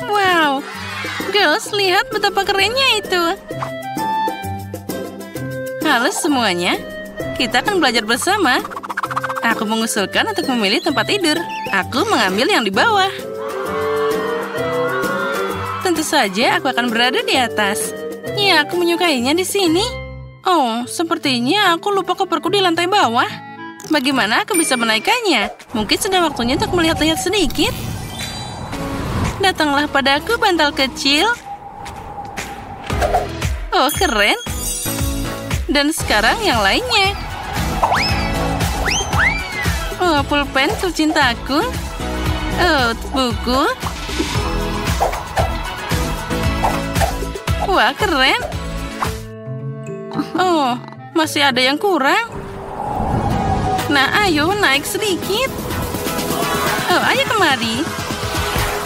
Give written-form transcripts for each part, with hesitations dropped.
Wow, girls, lihat betapa kerennya itu. Halo semuanya, kita akan belajar bersama. Aku mengusulkan untuk memilih tempat tidur. Aku mengambil yang di bawah. Tentu saja aku akan berada di atas. Ya, aku menyukainya di sini. Oh, sepertinya aku lupa koperku di lantai bawah. Bagaimana aku bisa menaikkannya? Mungkin sudah waktunya untuk melihat-lihat sedikit. Datanglah padaku, bantal kecil. Oh, keren. Dan sekarang yang lainnya. Oh, pulpen tercintaku. Oh, buku. Wah, keren. Oh, masih ada yang kurang. Nah, ayo naik sedikit. Oh, ayo kemari.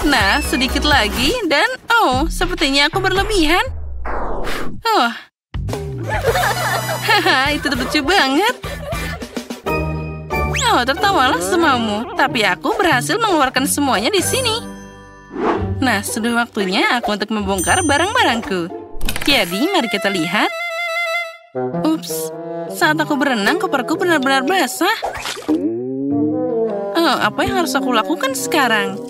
Nah, sedikit lagi dan oh, sepertinya aku berlebihan. Oh. Haha, itu lucu banget. Oh, tertawalah semaumu. Tapi aku berhasil mengeluarkan semuanya di sini. Nah, sudah waktunya aku untuk membongkar barang-barangku. Jadi, mari kita lihat. Ups, saat aku berenang, koperku benar-benar basah. Oh, apa yang harus aku lakukan sekarang?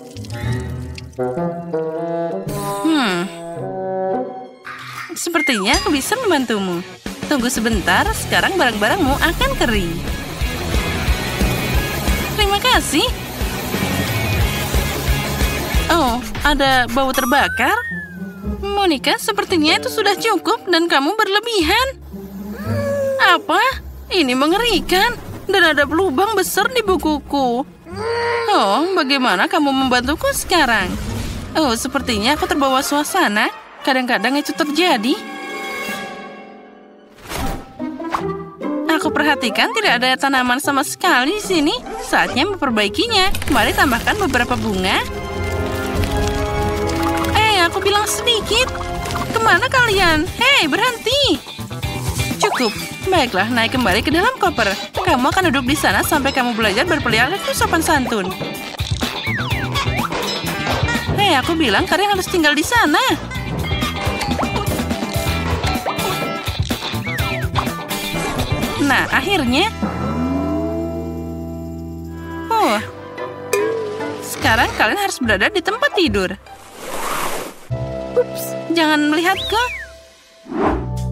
Sepertinya aku bisa membantumu. Tunggu sebentar, sekarang barang-barangmu akan kering. Terima kasih. Oh, ada bau terbakar? Monica, sepertinya itu sudah cukup dan kamu berlebihan. Apa? Ini mengerikan. Dan ada lubang besar di bukuku. Oh, bagaimana kamu membantuku sekarang? Oh, sepertinya aku terbawa suasana. Kadang-kadang itu terjadi. Aku perhatikan tidak ada tanaman sama sekali di sini. Saatnya memperbaikinya. Mari tambahkan beberapa bunga. Aku bilang sedikit. Kemana kalian? Hei, berhenti. Cukup. Baiklah, naik kembali ke dalam koper. Kamu akan duduk di sana sampai kamu belajar berperilaku sopan santun. Hei, aku bilang kalian harus tinggal di sana. Nah, akhirnya. Oh. Sekarang kalian harus berada di tempat tidur. Ups, jangan melihatku.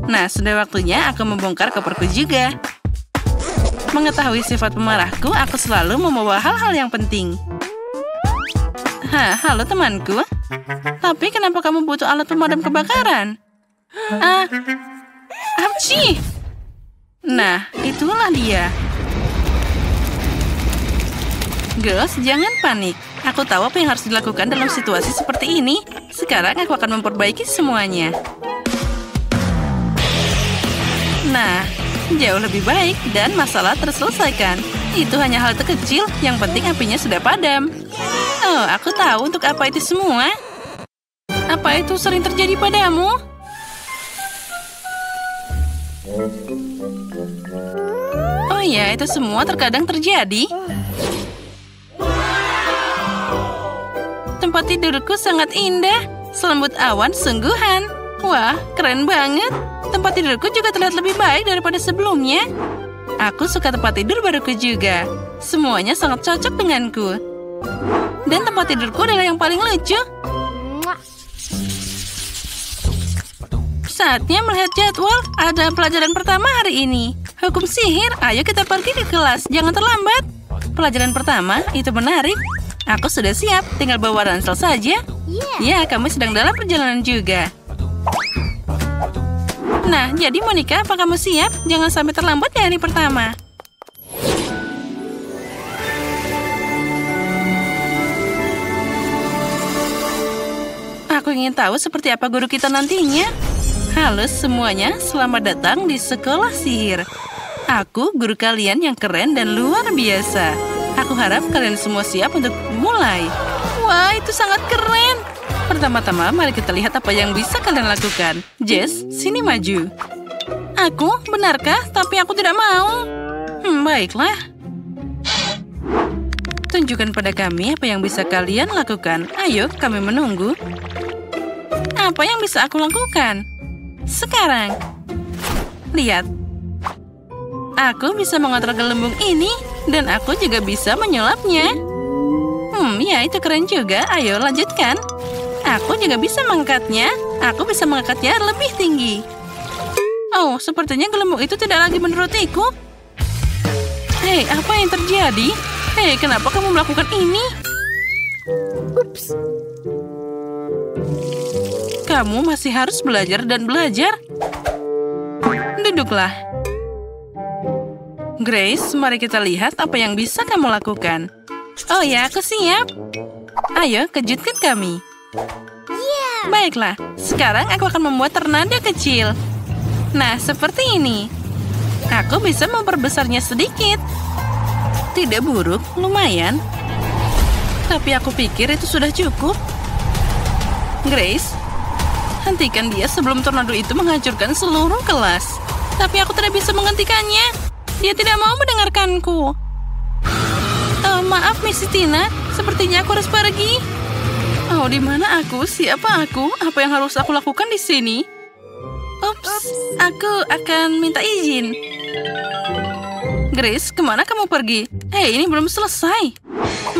Nah, sudah waktunya aku membongkar koperku juga. Mengetahui sifat pemarahku, aku selalu membawa hal-hal yang penting. Halo temanku. Tapi kenapa kamu butuh alat pemadam kebakaran? Apci! Nah, itulah dia. Girls, jangan panik. Aku tahu apa yang harus dilakukan dalam situasi seperti ini. Sekarang aku akan memperbaiki semuanya. Nah, jauh lebih baik dan masalah terselesaikan. Itu hanya hal terkecil, yang penting apinya sudah padam. Oh, aku tahu untuk apa itu semua. Apa itu sering terjadi padamu? Oh ya, itu semua terkadang terjadi. Tempat tidurku sangat indah. Selembut awan sungguhan. Wah, keren banget. Tempat tidurku juga terlihat lebih baik daripada sebelumnya. Aku suka tempat tidur baruku juga. Semuanya sangat cocok denganku. Dan tempat tidurku adalah yang paling lucu. Saatnya melihat jadwal. Ada pelajaran pertama hari ini. Hukum sihir. Ayo kita pergi ke kelas. Jangan terlambat. Pelajaran pertama itu menarik. Aku sudah siap. Tinggal bawa ransel saja. Ya, kami sedang dalam perjalanan juga. Nah, jadi Monica, apa kamu siap? Jangan sampai terlambat di hari pertama. Aku ingin tahu seperti apa guru kita nantinya. Halo semuanya, selamat datang di sekolah sihir. Aku guru kalian yang keren dan luar biasa. Aku harap kalian semua siap untuk mulai. Wah, itu sangat keren. Pertama-tama, mari kita lihat apa yang bisa kalian lakukan. Jess, sini maju. Aku? Benarkah? Tapi aku tidak mau. Baiklah. Tunjukkan pada kami apa yang bisa kalian lakukan. Ayo, kami menunggu. Apa yang bisa aku lakukan? Sekarang. Lihat. Aku bisa mengontrol gelembung ini. Dan aku juga bisa menyulapnya. Ya itu keren juga. Ayo, lanjutkan. Aku juga bisa mengangkatnya. Aku bisa mengangkatnya lebih tinggi. Oh, sepertinya gelembung itu tidak lagi menurutiku. Hei, apa yang terjadi? Hei, kenapa kamu melakukan ini? Ups. Kamu masih harus belajar dan belajar. Duduklah. Grace, mari kita lihat apa yang bisa kamu lakukan. Oh ya, aku siap. Ayo, kejutkan kami. Baiklah, sekarang aku akan membuat tornado kecil. Nah, seperti ini. Aku bisa memperbesarnya sedikit. Tidak buruk, lumayan. Tapi aku pikir itu sudah cukup. Grace, hentikan dia sebelum tornado itu menghancurkan seluruh kelas. Tapi aku tidak bisa menghentikannya. Dia tidak mau mendengarkanku. Maaf, Miss Tina. Sepertinya aku harus pergi. Oh, di mana aku? Siapa aku? Apa yang harus aku lakukan di sini? Ups, aku akan minta izin. Grace, kemana kamu pergi? Hei, ini belum selesai.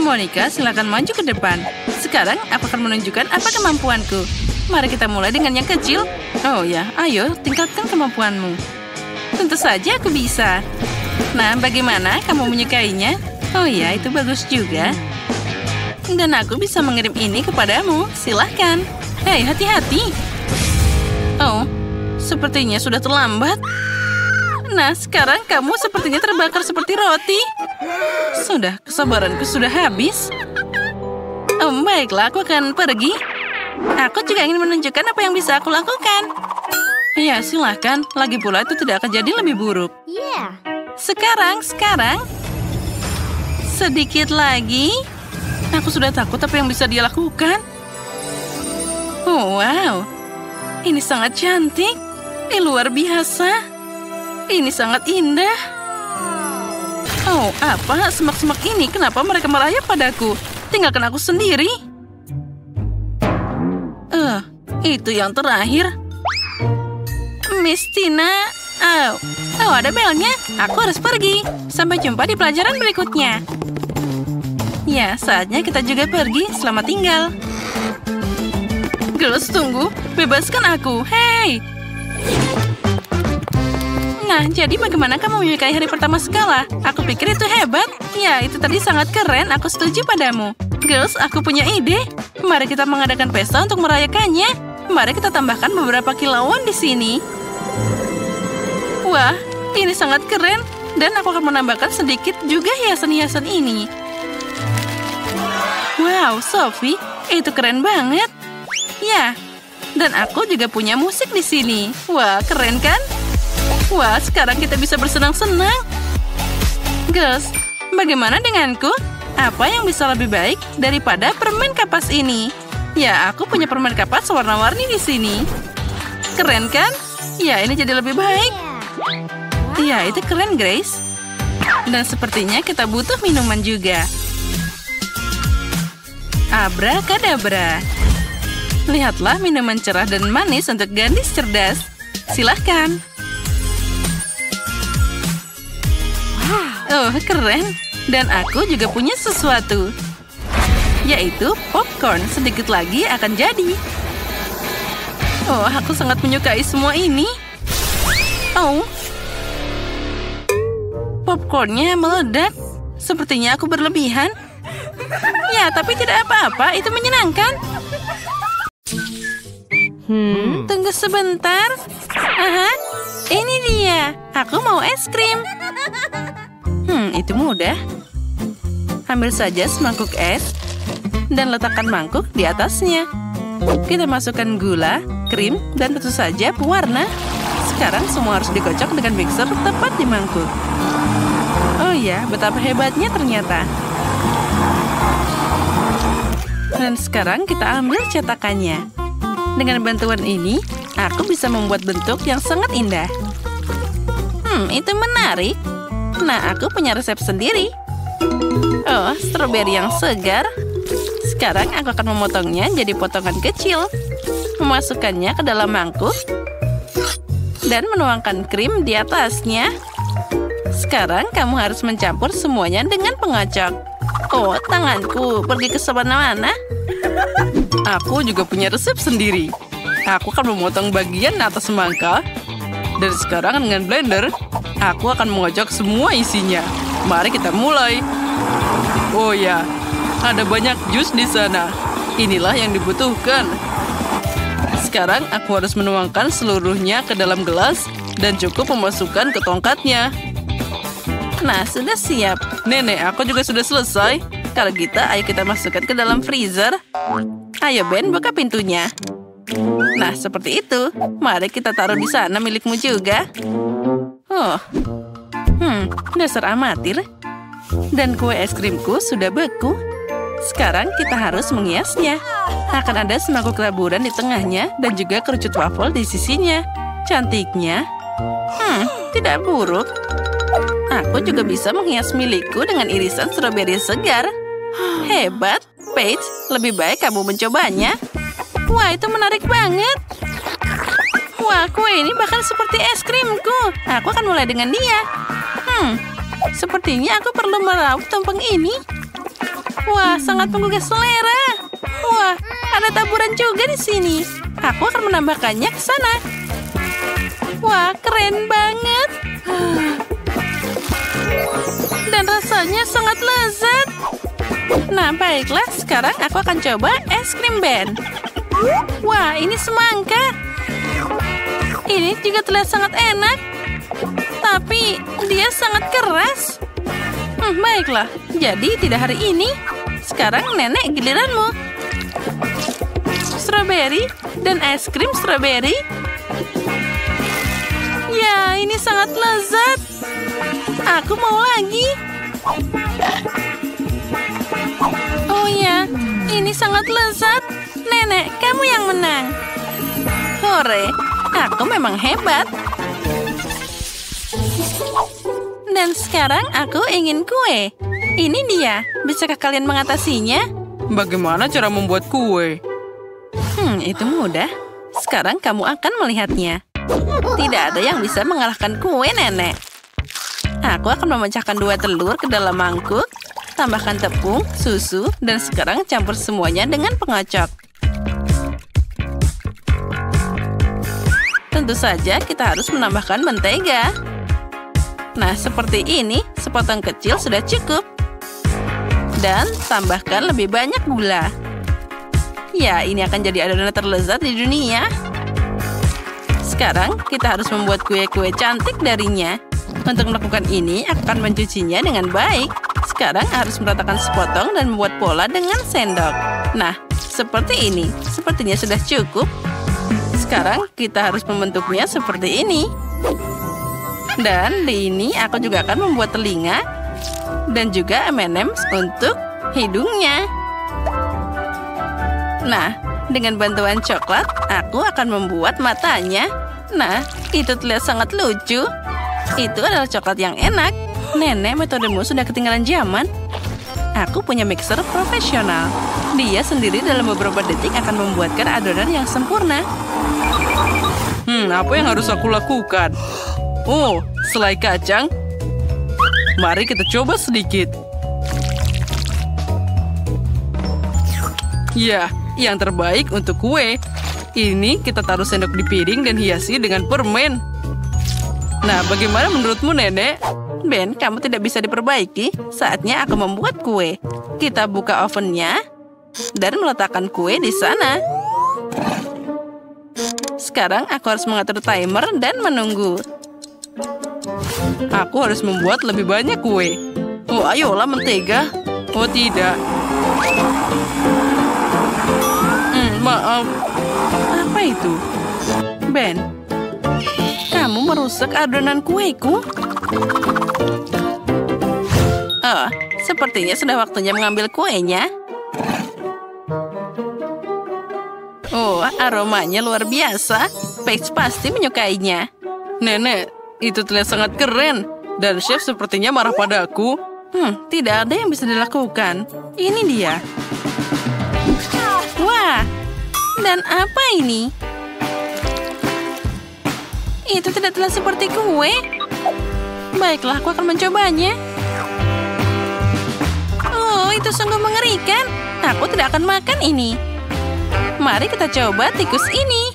Monica, silakan maju ke depan. Sekarang aku akan menunjukkan apa kemampuanku. Mari kita mulai dengan yang kecil. Oh ya, ayo tingkatkan kemampuanmu. Tentu saja aku bisa. Nah, bagaimana kamu menyukainya? Oh ya, itu bagus juga. Dan aku bisa mengirim ini kepadamu. Silahkan. Hei, hati-hati. Oh, sepertinya sudah terlambat. Nah, sekarang kamu sepertinya terbakar seperti roti. Sudah, kesabaranku sudah habis. Oh, baiklah, aku akan pergi. Aku juga ingin menunjukkan apa yang bisa aku lakukan. Ya, silahkan. Lagi pula itu tidak akan jadi lebih buruk. Sekarang. Sedikit lagi. Aku sudah takut apa yang bisa dia lakukan. Oh, wow. Ini sangat cantik. Ini luar biasa. Ini sangat indah. Oh, apa? Semak-semak ini, kenapa mereka merayap padaku? Tinggalkan aku sendiri. Itu yang terakhir. Miss Tina. Oh, ada belnya. Aku harus pergi. Sampai jumpa di pelajaran berikutnya. Ya, saatnya kita juga pergi. Selamat tinggal. Girls, tunggu. Bebaskan aku. Hei! Nah, jadi bagaimana kamu menyukai hari pertama sekolah? Aku pikir itu hebat. Ya, itu tadi sangat keren. Aku setuju padamu. Girls, aku punya ide. Mari kita mengadakan pesta untuk merayakannya. Mari kita tambahkan beberapa kilauan di sini. Wah, ini sangat keren. Dan aku akan menambahkan sedikit juga hiasan-hiasan ini. Wow, Sophie, itu keren banget. Ya, dan aku juga punya musik di sini. Wah, keren kan? Wah, sekarang kita bisa bersenang-senang. Girls, bagaimana denganku? Apa yang bisa lebih baik daripada permen kapas ini? Ya, aku punya permen kapas warna-warni di sini. Keren kan? Ya, ini jadi lebih baik. Ya, itu keren, Grace. Dan sepertinya kita butuh minuman juga. Abrakadabra. Lihatlah minuman cerah dan manis untuk gadis cerdas. Silahkan. Oh, keren. Dan aku juga punya sesuatu. Yaitu popcorn. Sedikit lagi akan jadi. Oh, aku sangat menyukai semua ini. Oh. Popcornnya meledak. Sepertinya aku berlebihan. Ya, tapi tidak apa-apa. Itu menyenangkan. Tunggu sebentar. Aha, ini dia. Aku mau es krim. Itu mudah. Ambil saja semangkuk es dan letakkan mangkuk di atasnya. Kita masukkan gula, krim, dan tentu saja pewarna. Sekarang semua harus dikocok dengan mixer tepat di mangkuk. Oh ya, betapa hebatnya ternyata. Dan sekarang kita ambil cetakannya. Dengan bantuan ini, aku bisa membuat bentuk yang sangat indah. Itu menarik. Nah, aku punya resep sendiri. Oh, stroberi yang segar. Sekarang aku akan memotongnya jadi potongan kecil. Memasukkannya ke dalam mangkuk. Dan menuangkan krim di atasnya. Sekarang kamu harus mencampur semuanya dengan pengocok. Oh, tanganku pergi ke mana-mana. Aku juga punya resep sendiri. Aku akan memotong bagian atas semangka. Dan sekarang dengan blender, aku akan mengocok semua isinya. Mari kita mulai. Oh ya, ada banyak jus di sana. Inilah yang dibutuhkan. Sekarang aku harus menuangkan seluruhnya ke dalam gelas dan cukup memasukkan ke tongkatnya. Nah, sudah siap. Nenek, aku juga sudah selesai. Kalau gitu, ayo kita masukkan ke dalam freezer. Ayo, Ben, buka pintunya. Nah, seperti itu. Mari kita taruh di sana milikmu juga. Oh, dasar amatir. Dan kue es krimku sudah beku. Sekarang kita harus menghiasnya. Akan ada semangkuk taburan di tengahnya dan juga kerucut waffle di sisinya. Cantiknya. Tidak buruk. Aku juga bisa menghias milikku dengan irisan stroberi segar. Hebat, Paige. Lebih baik kamu mencobanya. Wah, itu menarik banget. Wah, kue ini bahkan seperti es krimku. Aku akan mulai dengan dia. Sepertinya aku perlu meraup tumpeng ini. Wah, sangat menggugah selera. Wah, ada taburan juga di sini. Aku akan menambahkannya ke sana. Wah, keren banget. Dan rasanya sangat lezat. Nah, baiklah. Sekarang aku akan coba es krim Ben. Wah, ini semangka. Ini juga terlihat sangat enak. Tapi dia sangat keras. Baiklah. Jadi tidak hari ini. Sekarang nenek giliranmu. Stroberi dan es krim stroberi. Ya, ini sangat lezat. Aku mau lagi. Oh ya, ini sangat lezat. Nenek, kamu yang menang. Hore, aku memang hebat. Dan sekarang aku ingin kue. Ini dia. Bisakah kalian mengatasinya? Bagaimana cara membuat kue? Itu mudah. Sekarang kamu akan melihatnya. Tidak ada yang bisa mengalahkan kue, nenek. Aku akan memecahkan 2 telur ke dalam mangkuk. Tambahkan tepung, susu, dan sekarang campur semuanya dengan pengocok. Tentu saja kita harus menambahkan mentega. Nah, seperti ini, sepotong kecil sudah cukup. Dan tambahkan lebih banyak gula. Ya, ini akan jadi adonan terlezat di dunia. Sekarang, kita harus membuat kue-kue cantik darinya. Untuk melakukan ini, aku akan mencucinya dengan baik. Sekarang harus meratakan sepotong dan membuat pola dengan sendok. Nah, seperti ini. Sepertinya sudah cukup. Sekarang, kita harus membentuknya seperti ini. Dan di ini aku juga akan membuat telinga dan juga M&M's untuk hidungnya. Nah, dengan bantuan coklat, aku akan membuat matanya. Nah, itu terlihat sangat lucu. Itu adalah coklat yang enak. Nenek, metodemu sudah ketinggalan zaman. Aku punya mixer profesional. Dia sendiri dalam beberapa detik akan membuatkan adonan yang sempurna. Apa yang harus aku lakukan? Oh, selai kacang. Mari kita coba sedikit. Ya, yang terbaik untuk kue. Ini kita taruh sendok di piring dan hiasi dengan permen. Nah, bagaimana menurutmu, nenek? Ben, kamu tidak bisa diperbaiki. Saatnya aku membuat kue. Kita buka ovennya dan meletakkan kue di sana. Sekarang aku harus mengatur timer dan menunggu. Aku harus membuat lebih banyak kue. Oh, ayolah mentega. Oh, tidak. Maaf. Apa itu? Ben, kamu merusak adonan kueku. Oh, sepertinya sudah waktunya mengambil kuenya. Oh, aromanya luar biasa. Paige pasti menyukainya. Nenek, itu terlihat sangat keren. Dan chef sepertinya marah padaku. Tidak ada yang bisa dilakukan. Ini dia. Wah, dan apa ini? Itu tidak terlihat seperti kue. Baiklah, aku akan mencobanya. Oh, itu sungguh mengerikan. Aku tidak akan makan ini. Mari kita coba tikus ini.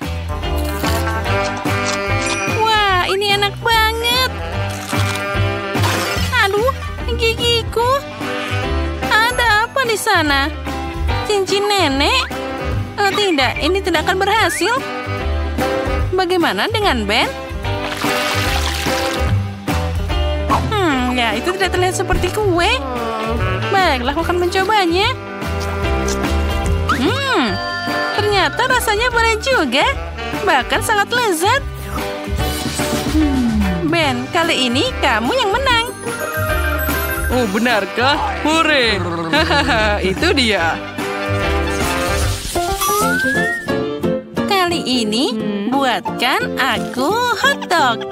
Wah, ini enak banget. Aduh, gigiku. Ada apa di sana? Cincin nenek? Oh tidak, ini tidak akan berhasil. Bagaimana dengan Ben? Ya, itu tidak terlihat seperti kue. Baiklah, aku akan mencobanya. Ternyata rasanya boleh juga. Bahkan sangat lezat. Ben, kali ini kamu yang menang. Oh, benarkah? Hore! Hahaha, itu dia. Kali ini, buatkan aku hotdog.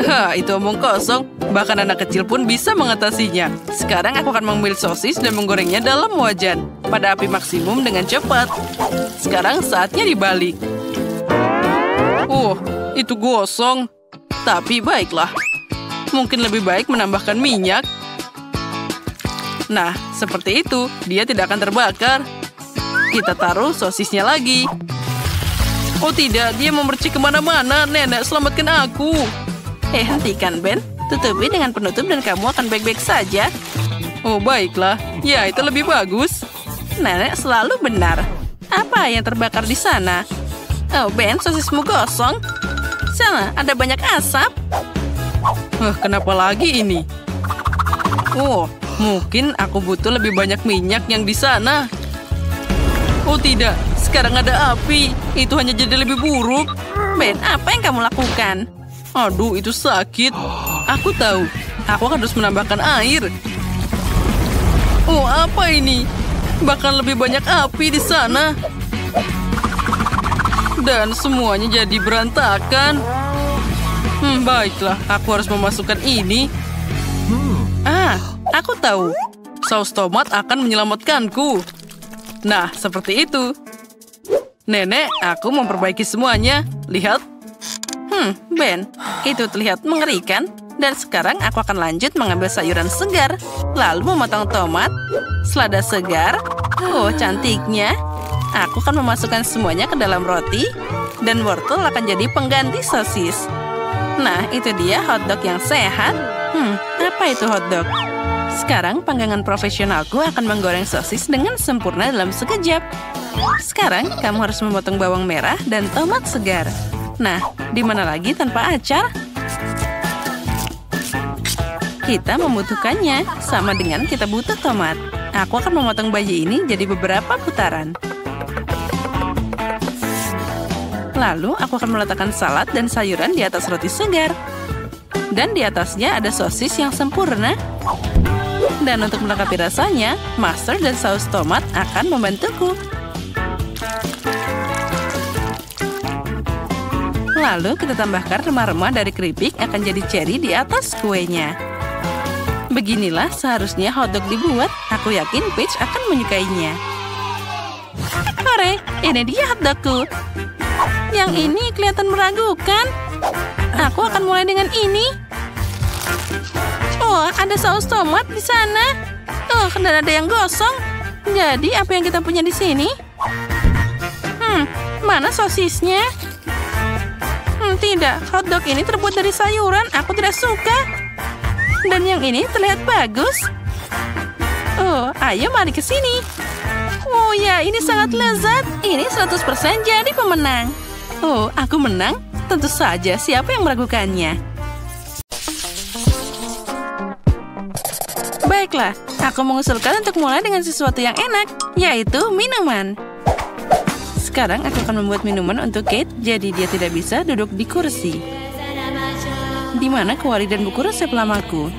Itu omong kosong. Bahkan anak kecil pun bisa mengatasinya. Sekarang aku akan mengambil sosis dan menggorengnya dalam wajan. Pada api maksimum dengan cepat. Sekarang saatnya dibalik. Oh, itu gosong. Tapi baiklah. Mungkin lebih baik menambahkan minyak. Nah, seperti itu. Dia tidak akan terbakar. Kita taruh sosisnya lagi. Oh tidak, dia memercik kemana-mana. Nenek, selamatkan aku. Hentikan, Ben. Tutupi dengan penutup dan kamu akan baik-baik saja. Oh, baiklah. Ya, itu lebih bagus. Nenek selalu benar. Apa yang terbakar di sana? Oh, Ben, sosismu gosong. Sana, ada banyak asap. Kenapa lagi ini? Oh, mungkin aku butuh lebih banyak minyak yang di sana. Oh tidak, sekarang ada api. Itu hanya jadi lebih buruk. Ben, apa yang kamu lakukan? Aduh, itu sakit. Aku tahu. Aku harus menambahkan air. Oh, apa ini? Bahkan lebih banyak api di sana. Dan semuanya jadi berantakan. Baiklah, aku harus memasukkan ini. Aku tahu. Saus tomat akan menyelamatkanku. Nah, seperti itu. Nenek, aku memperbaiki semuanya. Lihat. Ben, itu terlihat mengerikan. Dan sekarang aku akan lanjut mengambil sayuran segar. Lalu memotong tomat, selada segar. Oh, cantiknya. Aku akan memasukkan semuanya ke dalam roti. Dan wortel akan jadi pengganti sosis. Nah, itu dia hotdog yang sehat. Apa itu hotdog? Sekarang panggangan profesionalku akan menggoreng sosis dengan sempurna dalam sekejap. Sekarang kamu harus memotong bawang merah dan tomat segar. Nah, di mana lagi tanpa acar? Kita membutuhkannya, sama dengan kita butuh tomat. Aku akan memotong bayi ini jadi beberapa putaran. Lalu, aku akan meletakkan salad dan sayuran di atas roti segar. Dan di atasnya ada sosis yang sempurna. Dan untuk melengkapi rasanya, mustard dan saus tomat akan membantuku. Lalu kita tambahkan remah-remah dari keripik akan jadi cherry di atas kuenya. Beginilah seharusnya hotdog dibuat. Aku yakin Peach akan menyukainya. Hore, ini dia hotdogku. Yang ini kelihatan meragukan. Aku akan mulai dengan ini. Oh, ada saus tomat di sana. Oh, dan ada yang gosong. Jadi, apa yang kita punya di sini? Mana sosisnya? Tidak, hotdog ini terbuat dari sayuran. Aku tidak suka. Dan yang ini terlihat bagus. Oh, ayo mari ke sini. Oh ya, ini sangat lezat. Ini 100% jadi pemenang. Oh, aku menang? Tentu saja, siapa yang meragukannya? Baiklah, aku mengusulkan untuk mulai dengan sesuatu yang enak, yaitu minuman. Sekarang aku akan membuat minuman untuk Kate, jadi dia tidak bisa duduk di kursi. Di mana kuali dan buku resep lamaku?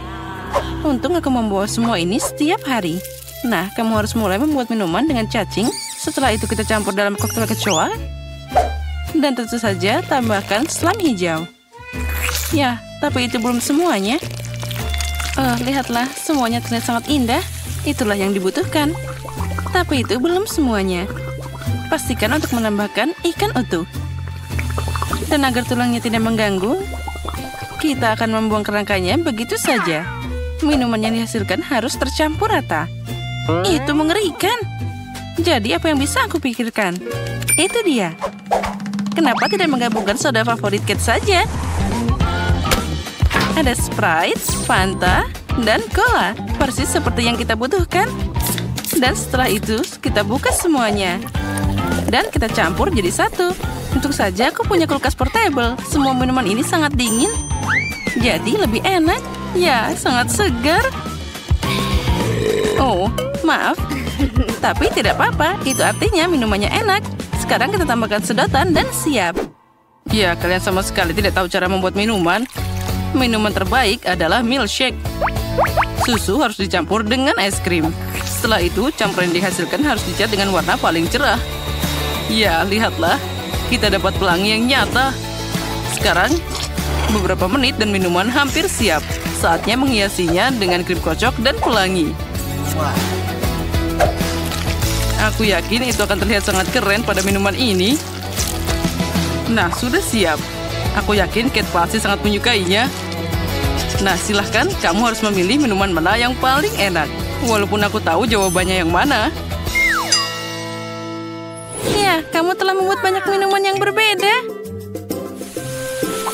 Untung aku membawa semua ini setiap hari. Nah, kamu harus mulai membuat minuman dengan cacing. Setelah itu kita campur dalam koktail kecoa. Dan tentu saja tambahkan selam hijau. Ya, tapi itu belum semuanya. Oh, lihatlah, semuanya terlihat sangat indah. Itulah yang dibutuhkan. Tapi itu belum semuanya. Pastikan untuk menambahkan ikan utuh. Dan agar tulangnya tidak mengganggu, kita akan membuang kerangkanya begitu saja. Minuman yang dihasilkan harus tercampur rata. Itu mengerikan. Jadi apa yang bisa aku pikirkan? Itu dia. Kenapa tidak menggabungkan soda favorit Kate saja? Ada Sprite, Fanta, dan Cola. Persis seperti yang kita butuhkan. Dan setelah itu, kita buka semuanya. Dan kita campur jadi satu. Untung saja aku punya kulkas portable. Semua minuman ini sangat dingin. Jadi lebih enak. Ya, sangat segar. Oh, maaf. Tapi tidak apa-apa. Itu artinya minumannya enak. Sekarang kita tambahkan sedotan dan siap. Ya, kalian sama sekali tidak tahu cara membuat minuman. Minuman terbaik adalah milkshake. Susu harus dicampur dengan es krim. Setelah itu, campuran yang dihasilkan harus dicat dengan warna paling cerah. Ya, lihatlah. Kita dapat pelangi yang nyata. Sekarang, beberapa menit dan minuman hampir siap. Saatnya menghiasinya dengan krim kocok dan pelangi. Aku yakin itu akan terlihat sangat keren pada minuman ini. Nah, sudah siap. Aku yakin Kate pasti sangat menyukainya. Nah, silahkan kamu harus memilih minuman mana yang paling enak. Walaupun aku tahu jawabannya yang mana. Ya, kamu telah membuat banyak minuman yang berbeda.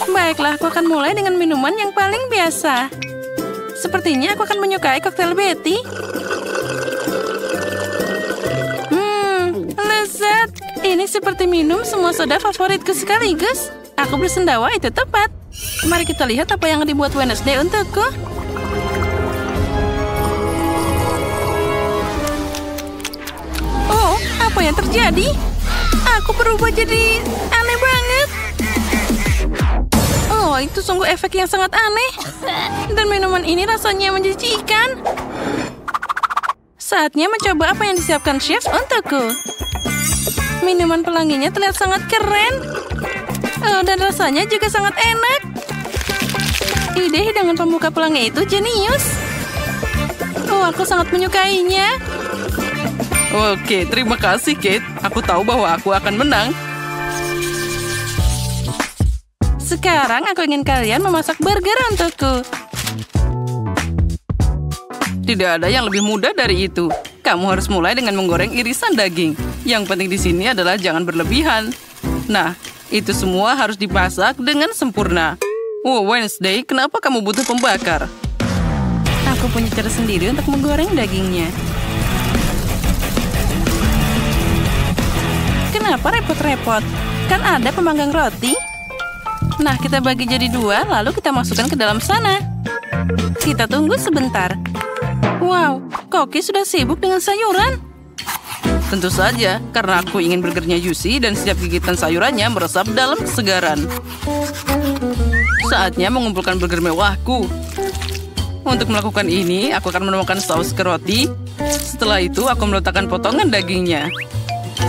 Baiklah, aku akan mulai dengan minuman yang paling biasa. Sepertinya aku akan menyukai koktail Betty. Lezat. Ini seperti minum semua soda favoritku sekaligus. Aku bersendawa itu tepat. Mari kita lihat apa yang dibuat Wednesday untukku. Oh, apa yang terjadi? Aku berubah jadi aneh banget. Oh, itu sungguh efek yang sangat aneh. Dan minuman ini rasanya menjijikan. Saatnya mencoba apa yang disiapkan chef untukku. Minuman pelanginya terlihat sangat keren. Oh, dan rasanya juga sangat enak. Ide hidangan pembuka pelangi itu jenius. Oh, aku sangat menyukainya. Oke, terima kasih, Kate. Aku tahu bahwa aku akan menang. Sekarang aku ingin kalian memasak burger untukku. Tidak ada yang lebih mudah dari itu. Kamu harus mulai dengan menggoreng irisan daging. Yang penting di sini adalah jangan berlebihan. Nah, itu semua harus dimasak dengan sempurna. Oh, Wednesday, kenapa kamu butuh pembakar? Aku punya cara sendiri untuk menggoreng dagingnya. Kenapa repot-repot? Kan ada pemanggang roti. Nah, kita bagi jadi dua, lalu kita masukkan ke dalam sana. Kita tunggu sebentar. Wow, Koki sudah sibuk dengan sayuran. Tentu saja, karena aku ingin burgernya juicy dan setiap gigitan sayurannya meresap dalam kesegaran. Saatnya mengumpulkan burger mewahku. Untuk melakukan ini, aku akan menuangkan saus ke roti. Setelah itu, aku meletakkan potongan dagingnya.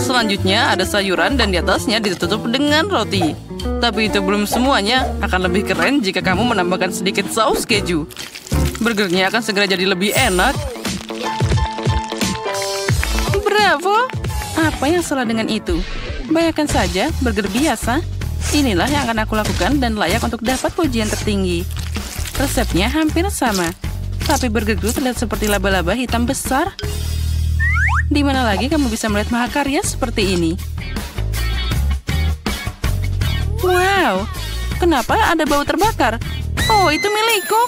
Selanjutnya, ada sayuran dan di atasnya ditutup dengan roti. Tapi itu belum semuanya. Akan lebih keren jika kamu menambahkan sedikit saus keju. Burgernya akan segera jadi lebih enak. Bravo! Apa yang salah dengan itu? Bayangkan saja, burger biasa. Inilah yang akan aku lakukan dan layak untuk dapat pujian tertinggi. Resepnya hampir sama. Tapi burgerku terlihat seperti laba-laba hitam besar. Di mana lagi kamu bisa melihat mahakarya seperti ini? Wow! Kenapa ada bau terbakar? Oh, itu milikku.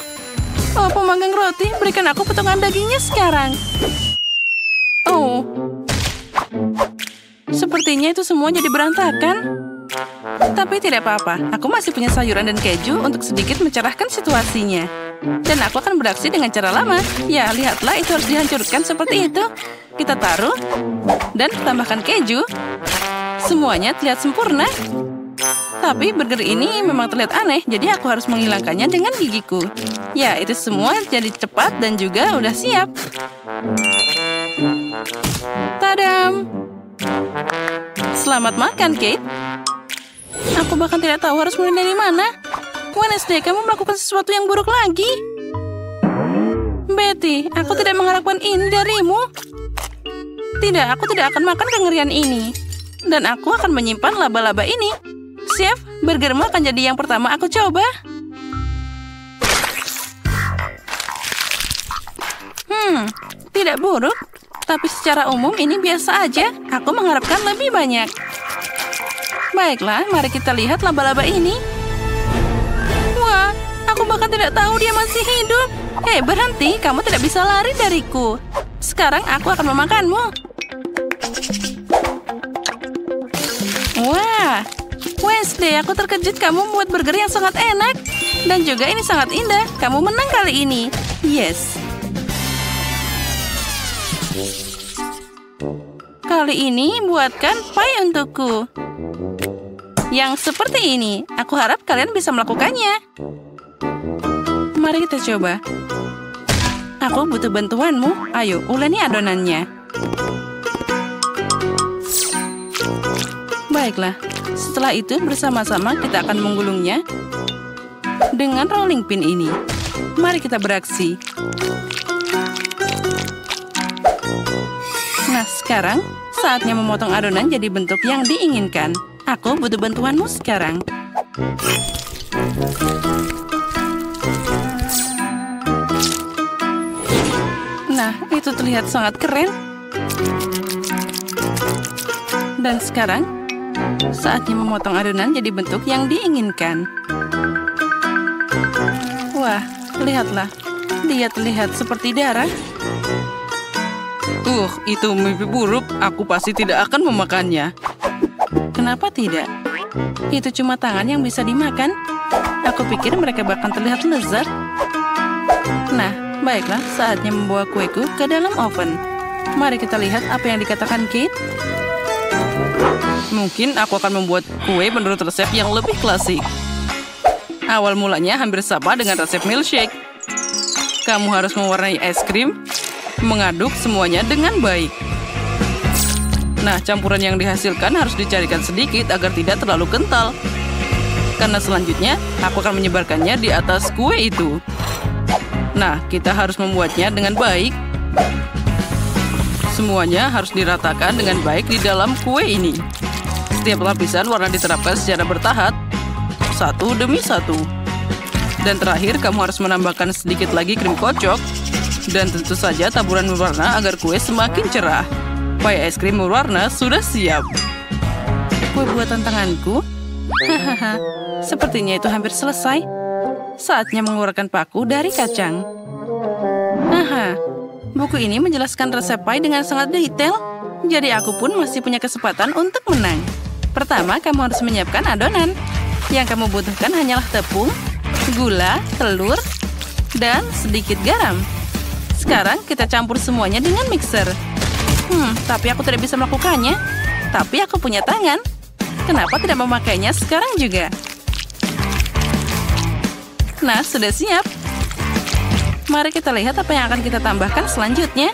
Oh, pemanggang roti, berikan aku potongan dagingnya sekarang. Oh. Sepertinya itu semua jadi berantakan. Tapi tidak apa-apa, aku masih punya sayuran dan keju untuk sedikit mencerahkan situasinya. Dan aku akan beraksi dengan cara lama. Ya, lihatlah, itu harus dihancurkan seperti itu. Kita taruh, dan tambahkan keju. Semuanya terlihat sempurna. Tapi burger ini memang terlihat aneh, jadi aku harus menghilangkannya dengan gigiku. Ya, itu semua jadi cepat dan juga udah siap. Tadam! Selamat makan, Kate. Aku bahkan tidak tahu harus mulai dari mana. Wednesday, kamu melakukan sesuatu yang buruk lagi. Betty, aku tidak mengharapkan ini darimu. Tidak, aku tidak akan makan kengerian ini. Dan aku akan menyimpan laba-laba ini. Chef, burgermu akan jadi yang pertama aku coba. Tidak buruk. Tapi secara umum ini biasa aja. Aku mengharapkan lebih banyak. Baiklah, mari kita lihat laba-laba ini. Wah, aku bahkan tidak tahu dia masih hidup. Hei, berhenti. Kamu tidak bisa lari dariku. Sekarang aku akan memakanmu. Wah, Wednesday, aku terkejut kamu membuat burger yang sangat enak. Dan juga ini sangat indah. Kamu menang kali ini. Yes. Kali ini buatkan pie untukku. Yang seperti ini. Aku harap kalian bisa melakukannya. Mari kita coba. Aku butuh bantuanmu. Ayo, uleni adonannya. Baiklah. Setelah itu bersama-sama kita akan menggulungnya dengan rolling pin ini. Mari kita beraksi. Nah, sekarang saatnya memotong adonan jadi bentuk yang diinginkan. Aku butuh bantuanmu sekarang. Nah, itu terlihat sangat keren. Dan sekarang, saatnya memotong adonan jadi bentuk yang diinginkan. Wah, lihatlah. Dia terlihat seperti darah. Itu mimpi buruk. Aku pasti tidak akan memakannya. Kenapa tidak? Itu cuma tangan yang bisa dimakan. Aku pikir mereka bahkan terlihat lezat. Nah, baiklah, saatnya membawa kueku ke dalam oven. Mari kita lihat apa yang dikatakan Kate. Mungkin aku akan membuat kue menurut resep yang lebih klasik. Awal mulanya hampir sama dengan resep milkshake. Kamu harus mewarnai es krim, mengaduk semuanya dengan baik. Nah, campuran yang dihasilkan harus dicarikan sedikit agar tidak terlalu kental. Karena selanjutnya, aku akan menyebarkannya di atas kue itu. Nah, kita harus membuatnya dengan baik. Semuanya harus diratakan dengan baik di dalam kue ini. Setiap lapisan warna diterapkan secara bertahap, satu demi satu. Dan terakhir, kamu harus menambahkan sedikit lagi krim kocok. Dan tentu saja taburan berwarna agar kue semakin cerah. Pie es krim berwarna sudah siap. Kue buatan tanganku? Hahaha, sepertinya itu hampir selesai. Saatnya mengeluarkan paku dari kacang. Aha, buku ini menjelaskan resep pie dengan sangat detail. Jadi aku pun masih punya kesempatan untuk menang. Pertama, kamu harus menyiapkan adonan. Yang kamu butuhkan hanyalah tepung, gula, telur, dan sedikit garam. Sekarang kita campur semuanya dengan mixer. Tapi aku tidak bisa melakukannya. Tapi aku punya tangan. Kenapa tidak memakainya sekarang juga? Nah, sudah siap. Mari kita lihat apa yang akan kita tambahkan selanjutnya.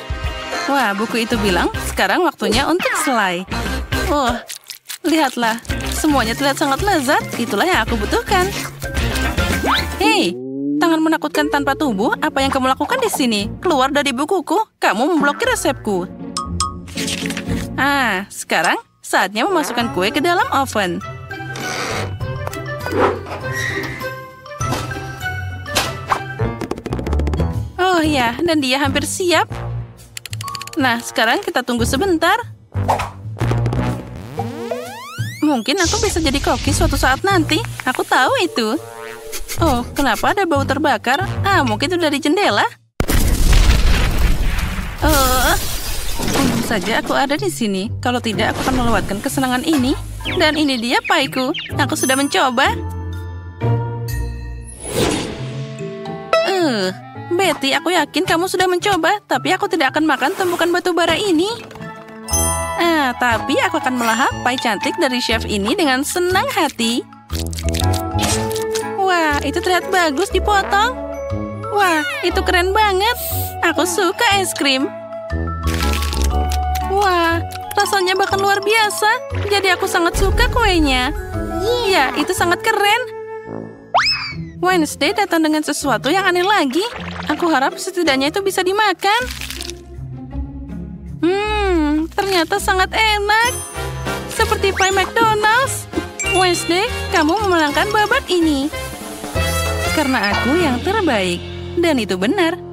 Wah, buku itu bilang sekarang waktunya untuk selai. Lihatlah. Semuanya terlihat sangat lezat. Itulah yang aku butuhkan. Hei, tangan menakutkan tanpa tubuh. Apa yang kamu lakukan di sini? Keluar dari bukuku. Kamu memblokir resepku. Sekarang saatnya memasukkan kue ke dalam oven. Oh ya, dan dia hampir siap. Nah, sekarang kita tunggu sebentar. Mungkin aku bisa jadi koki suatu saat nanti. Aku tahu itu. Oh, kenapa ada bau terbakar? Mungkin itu dari jendela. Untung saja aku ada di sini. Kalau tidak, aku akan melewatkan kesenangan ini. Dan ini dia pieku. Aku sudah mencoba. Betty, aku yakin kamu sudah mencoba. Tapi aku tidak akan makan tumpukan batu bara ini. Tapi aku akan melahap pie cantik dari chef ini dengan senang hati. Wah, itu terlihat bagus dipotong. Wah, itu keren banget. Aku suka es krim. Wah, rasanya bahkan luar biasa. Jadi aku sangat suka kuenya. Ya, itu sangat keren. Wednesday datang dengan sesuatu yang aneh lagi. Aku harap setidaknya itu bisa dimakan. Ternyata sangat enak. Seperti pie McDonald's. Wednesday, kamu memenangkan babak ini. Karena aku yang terbaik. Dan itu benar.